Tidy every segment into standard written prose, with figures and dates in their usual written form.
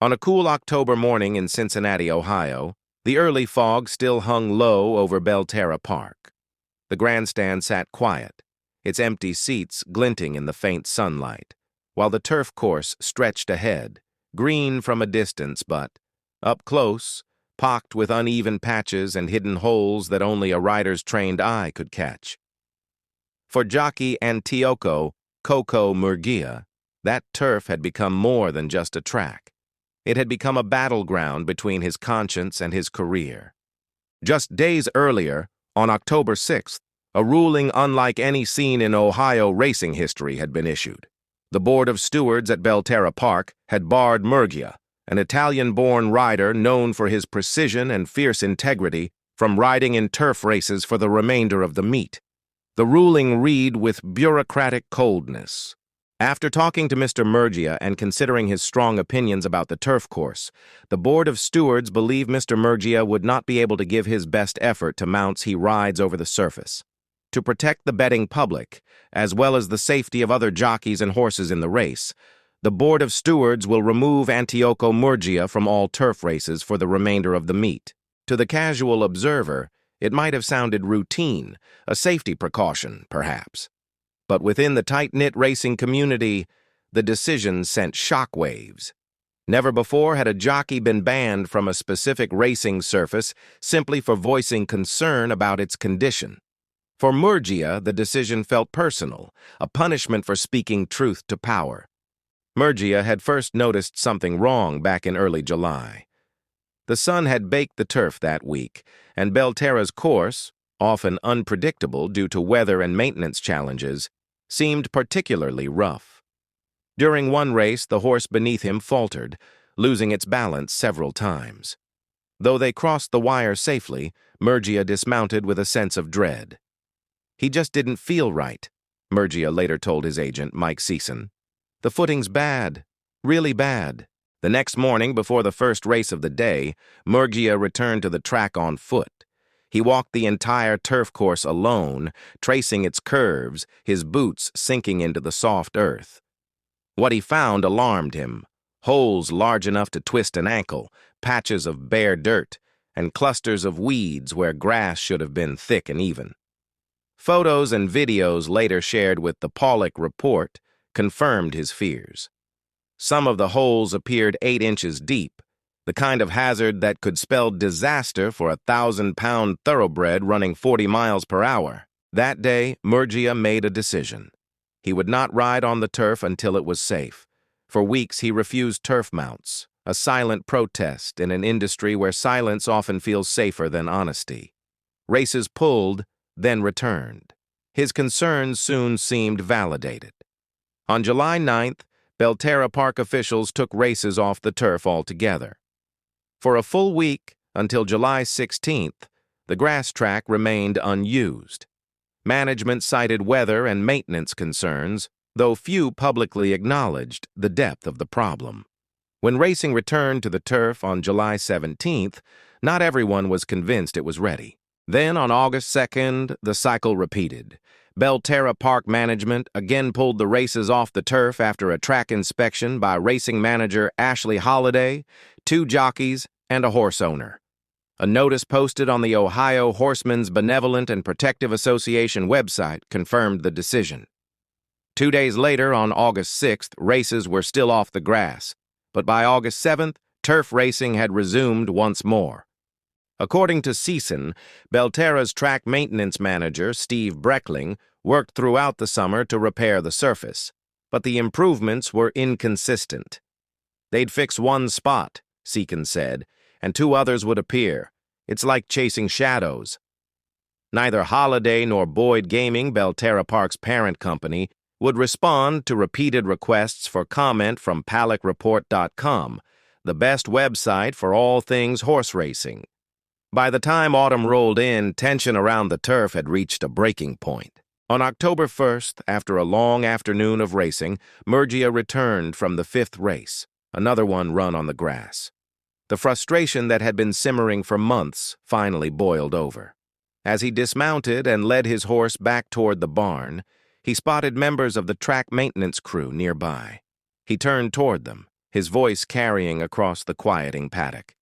On a cool October morning in Cincinnati, Ohio, the early fog still hung low over Belterra Park. The grandstand sat quiet, its empty seats glinting in the faint sunlight, while the turf course stretched ahead, green from a distance but, up close, pocked with uneven patches and hidden holes that only a rider's trained eye could catch. For Jockey Antioco Coco Murguia, that turf had become more than just a track. It had become a battleground between his conscience and his career. Just days earlier, on October 6th, a ruling unlike any seen in Ohio racing history had been issued. The Board of Stewards at Belterra Park had barred Murguia, an Italian-born rider known for his precision and fierce integrity, from riding in turf races for the remainder of the meet. The ruling read with bureaucratic coldness. After talking to Mr. Murguia and considering his strong opinions about the turf course, the Board of Stewards believe Mr. Murguia would not be able to give his best effort to mounts he rides over the surface. To protect the betting public, as well as the safety of other jockeys and horses in the race, the Board of Stewards will remove Antioco Murguia from all turf races for the remainder of the meet. To the casual observer, it might have sounded routine, a safety precaution, perhaps. But within the tight-knit racing community, the decision sent shockwaves. Never before had a jockey been banned from a specific racing surface simply for voicing concern about its condition. For Murguia, the decision felt personal, a punishment for speaking truth to power. Murguia had first noticed something wrong back in early July. The sun had baked the turf that week, and Belterra's course, often unpredictable due to weather and maintenance challenges, seemed particularly rough. During one race, the horse beneath him faltered, losing its balance several times. Though they crossed the wire safely, Murguia dismounted with a sense of dread. "He just didn't feel right," Murguia later told his agent, Mike Season. "The footing's bad, really bad." The next morning, before the first race of the day, Murguia returned to the track on foot. He walked the entire turf course alone, tracing its curves, his boots sinking into the soft earth. What he found alarmed him: holes large enough to twist an ankle, patches of bare dirt, and clusters of weeds where grass should have been thick and even. Photos and videos later shared with the Pollock Report confirmed his fears. Some of the holes appeared 8 inches deep, the kind of hazard that could spell disaster for a 1,000-pound thoroughbred running 40 miles per hour. That day, Murguia made a decision. He would not ride on the turf until it was safe. For weeks, he refused turf mounts, a silent protest in an industry where silence often feels safer than honesty. Races pulled, then returned. His concerns soon seemed validated. On July 9th, Belterra Park officials took races off the turf altogether. For a full week, until July 16th, the grass track remained unused. Management cited weather and maintenance concerns, though few publicly acknowledged the depth of the problem. When racing returned to the turf on July 17th, not everyone was convinced it was ready. Then, on August 2nd, the cycle repeated. Belterra Park management again pulled the races off the turf after a track inspection by racing manager Ashley Holliday, 2 jockeys, and a horse owner. A notice posted on the Ohio Horsemen's Benevolent and Protective Association website confirmed the decision. 2 days later, on August 6th, races were still off the grass, but by August 7th, turf racing had resumed once more. According to Season, Belterra's track maintenance manager, Steve Breckling, worked throughout the summer to repair the surface, but the improvements were inconsistent. "They'd fix one spot," Season said, "and 2 others would appear. It's like chasing shadows." Neither Holiday nor Boyd Gaming, Belterra Park's parent company, would respond to repeated requests for comment from PallockReport.com, the best website for all things horse racing. By the time autumn rolled in, tension around the turf had reached a breaking point. On October 1st, after a long afternoon of racing, Murguia returned from the 5th race, another one run on the grass. The frustration that had been simmering for months finally boiled over. As he dismounted and led his horse back toward the barn, he spotted members of the track maintenance crew nearby. He turned toward them, his voice carrying across the quieting paddock.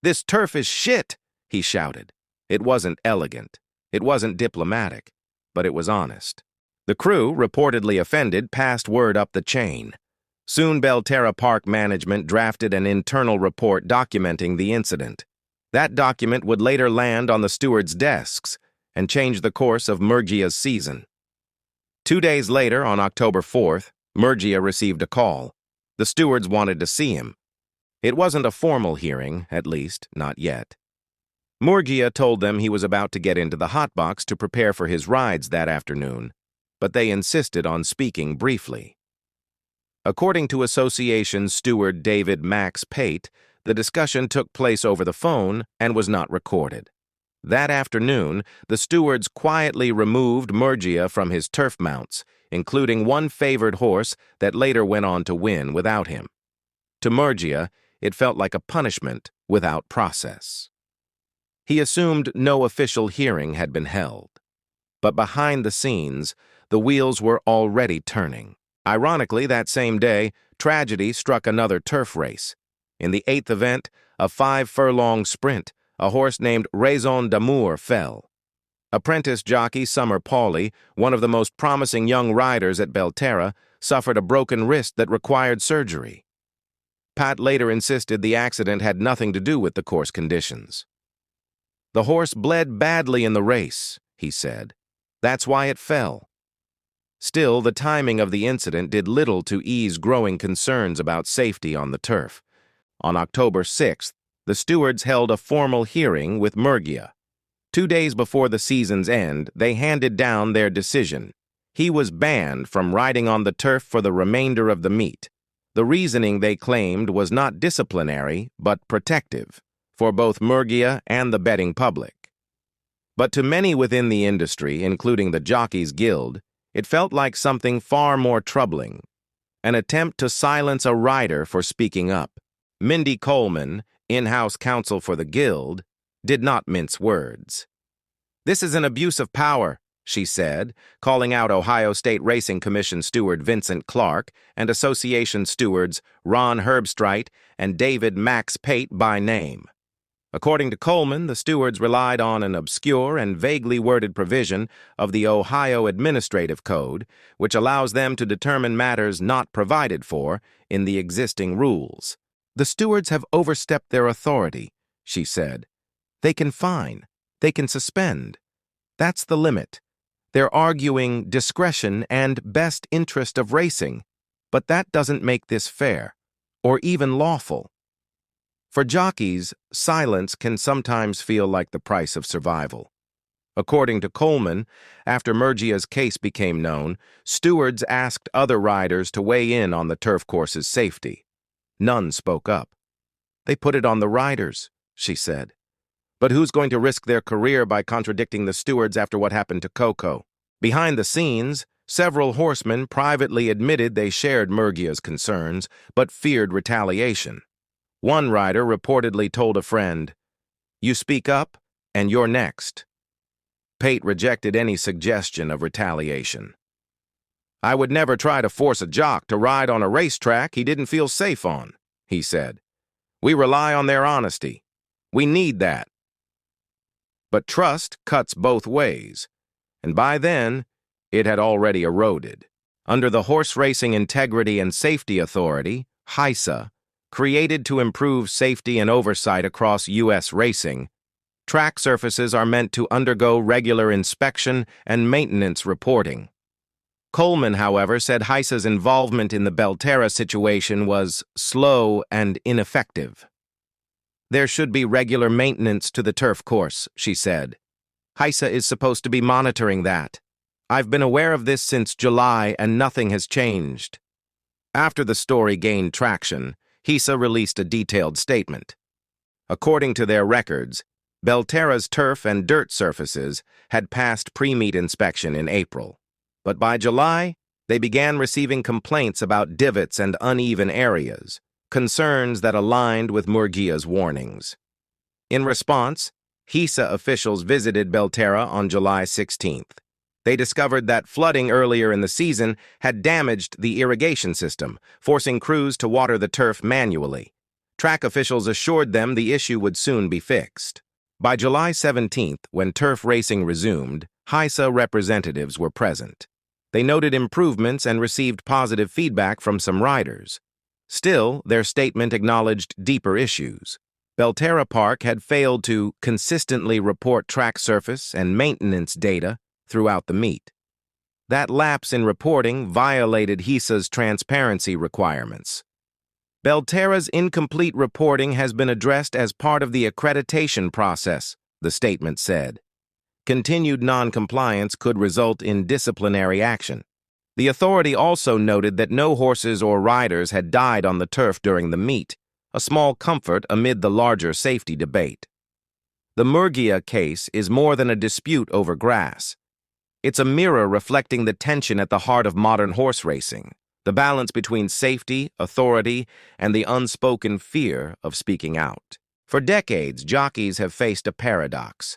"This turf is shit," he shouted. It wasn't elegant. It wasn't diplomatic, but it was honest. The crew, reportedly offended, passed word up the chain. Soon Belterra Park management drafted an internal report documenting the incident. That document would later land on the stewards' desks and change the course of Murgia's season. 2 days later, on October 4th, Murgia received a call. The stewards wanted to see him. It wasn't a formal hearing, at least, not yet. Murgia told them he was about to get into the hotbox to prepare for his rides that afternoon, but they insisted on speaking briefly. According to Association steward David Max Pate, the discussion took place over the phone and was not recorded. That afternoon, the stewards quietly removed Murgia from his turf mounts, including one favored horse that later went on to win without him. To Murgia, it felt like a punishment without process. He assumed no official hearing had been held. But behind the scenes, the wheels were already turning. Ironically, that same day, tragedy struck another turf race. In the 8th event, a 5-furlong sprint, a horse named Raison d'Amour fell. Apprentice jockey Summer Pauley, one of the most promising young riders at Belterra, suffered a broken wrist that required surgery. Pat later insisted the accident had nothing to do with the course conditions. "The horse bled badly in the race," he said. "That's why it fell." Still, the timing of the incident did little to ease growing concerns about safety on the turf. On October 6th, the stewards held a formal hearing with Murgia. 2 days before the season's end, they handed down their decision. He was banned from riding on the turf for the remainder of the meet. The reasoning they claimed was not disciplinary, but protective, for both Murgia and the betting public. But to many within the industry, including the Jockeys Guild, it felt like something far more troubling, an attempt to silence a rider for speaking up. Mindy Coleman, in-house counsel for the Guild, did not mince words. "This is an abuse of power," she said, calling out Ohio State Racing Commission steward Vincent Clark and association stewards Ron Herbstreit and David Max Pate by name. According to Coleman, the stewards relied on an obscure and vaguely worded provision of the Ohio Administrative Code, which allows them to determine matters not provided for in the existing rules. "The stewards have overstepped their authority," she said. "They can fine. They can suspend. That's the limit. They're arguing discretion and best interest of racing, but that doesn't make this fair, or even lawful." For jockeys, silence can sometimes feel like the price of survival. According to Coleman, after Murgia's case became known, stewards asked other riders to weigh in on the turf course's safety. None spoke up. "They put it on the riders," she said. "But who's going to risk their career by contradicting the stewards after what happened to Coco?" Behind the scenes, several horsemen privately admitted they shared Murgia's concerns, but feared retaliation. One rider reportedly told a friend, "You speak up, and you're next." Pate rejected any suggestion of retaliation. "I would never try to force a jock to ride on a racetrack he didn't feel safe on," he said. "We rely on their honesty. We need that." But trust cuts both ways, and by then, it had already eroded. Under the Horse Racing Integrity and Safety Authority, HISA, created to improve safety and oversight across U.S. racing, track surfaces are meant to undergo regular inspection and maintenance reporting. Coleman, however, said HISA's involvement in the Belterra situation was slow and ineffective. "There should be regular maintenance to the turf course," she said. "HISA is supposed to be monitoring that. I've been aware of this since July and nothing has changed." After the story gained traction, HISA released a detailed statement. According to their records, Belterra's turf and dirt surfaces had passed pre-meet inspection in April. But by July, they began receiving complaints about divots and uneven areas, concerns that aligned with Murgia's warnings. In response, HISA officials visited Belterra on July 16th. They discovered that flooding earlier in the season had damaged the irrigation system, forcing crews to water the turf manually. Track officials assured them the issue would soon be fixed. By July 17th, when turf racing resumed, HISA representatives were present. They noted improvements and received positive feedback from some riders. Still, their statement acknowledged deeper issues. Belterra Park had failed to consistently report track surface and maintenance data throughout the meet. That lapse in reporting violated HISA's transparency requirements. Belterra's incomplete reporting has been addressed as part of the accreditation process, the statement said. Continued non-compliance could result in disciplinary action. The authority also noted that no horses or riders had died on the turf during the meet, a small comfort amid the larger safety debate. The Murgia case is more than a dispute over grass. It's a mirror reflecting the tension at the heart of modern horse racing, the balance between safety, authority, and the unspoken fear of speaking out. For decades, jockeys have faced a paradox.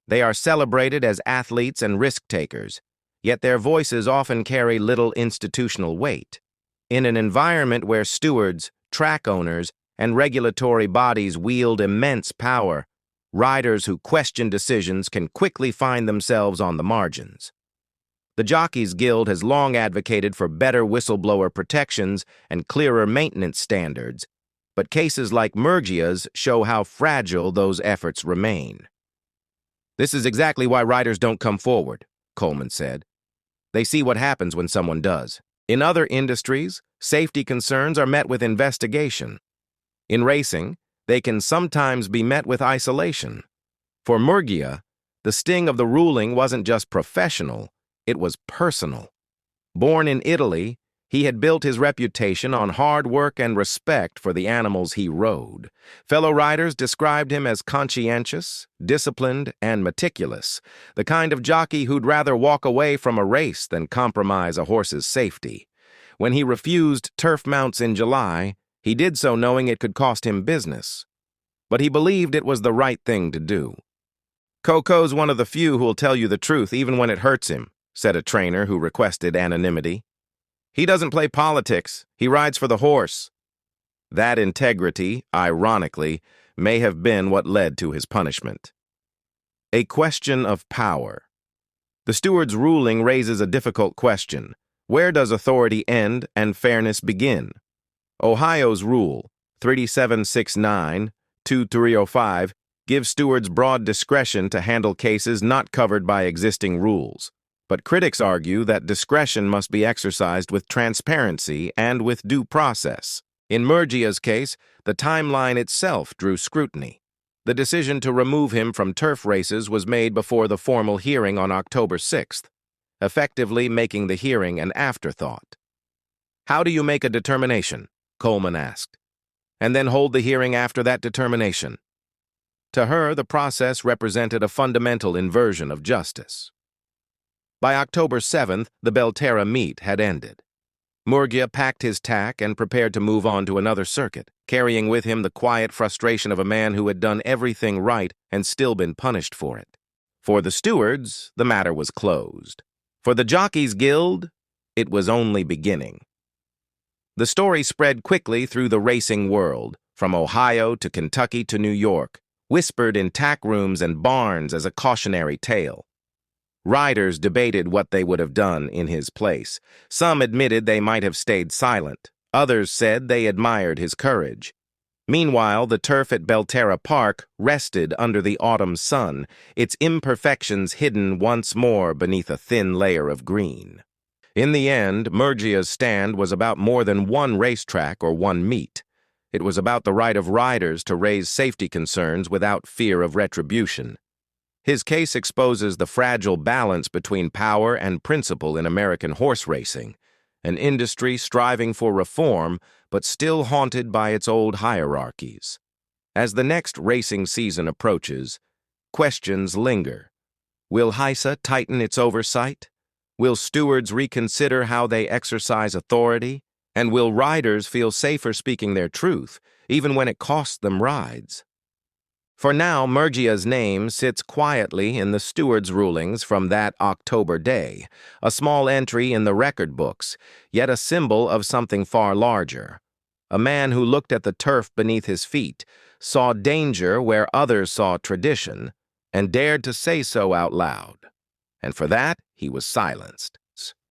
They are celebrated as athletes and risk-takers, yet their voices often carry little institutional weight. In an environment where stewards, track owners, and regulatory bodies wield immense power, riders who question decisions can quickly find themselves on the margins. The Jockeys Guild has long advocated for better whistleblower protections and clearer maintenance standards, but cases like Murgia's show how fragile those efforts remain. "This is exactly why riders don't come forward," Coleman said. "They see what happens when someone does. In other industries, safety concerns are met with investigation. In racing, they can sometimes be met with isolation. For Murgia, the sting of the ruling wasn't just professional, it was personal. Born in Italy, he had built his reputation on hard work and respect for the animals he rode. Fellow riders described him as conscientious, disciplined, and meticulous, the kind of jockey who'd rather walk away from a race than compromise a horse's safety. When he refused turf mounts in July, he did so knowing it could cost him business. But he believed it was the right thing to do. "Coco's one of the few who'll tell you the truth even when it hurts him," said a trainer who requested anonymity. "He doesn't play politics, he rides for the horse." That integrity, ironically, may have been what led to his punishment. A question of power. The steward's ruling raises a difficult question. Where does authority end and fairness begin? Ohio's rule, 3769-2305, gives stewards broad discretion to handle cases not covered by existing rules. But critics argue that discretion must be exercised with transparency and with due process. In Murgia's case, the timeline itself drew scrutiny. The decision to remove him from turf races was made before the formal hearing on October 6th, effectively making the hearing an afterthought. "How do you make a determination?" Coleman asked. "And then hold the hearing after that determination." To her, the process represented a fundamental inversion of justice. By October 7th, the Belterra meet had ended. Murgia packed his tack and prepared to move on to another circuit, carrying with him the quiet frustration of a man who had done everything right and still been punished for it. For the stewards, the matter was closed. For the Jockeys Guild, it was only beginning. The story spread quickly through the racing world, from Ohio to Kentucky to New York, whispered in tack rooms and barns as a cautionary tale. Riders debated what they would have done in his place. Some admitted they might have stayed silent. Others said they admired his courage. Meanwhile, the turf at Belterra Park rested under the autumn sun, its imperfections hidden once more beneath a thin layer of green. In the end, Murgia's stand was about more than one racetrack or one meet. It was about the right of riders to raise safety concerns without fear of retribution. His case exposes the fragile balance between power and principle in American horse racing, an industry striving for reform but still haunted by its old hierarchies. As the next racing season approaches, questions linger. Will HISA tighten its oversight? Will stewards reconsider how they exercise authority? And will riders feel safer speaking their truth, even when it costs them rides? For now, Murgia's name sits quietly in the steward's rulings from that October day, a small entry in the record books, yet a symbol of something far larger. A man who looked at the turf beneath his feet, saw danger where others saw tradition, and dared to say so out loud. And for that, he was silenced.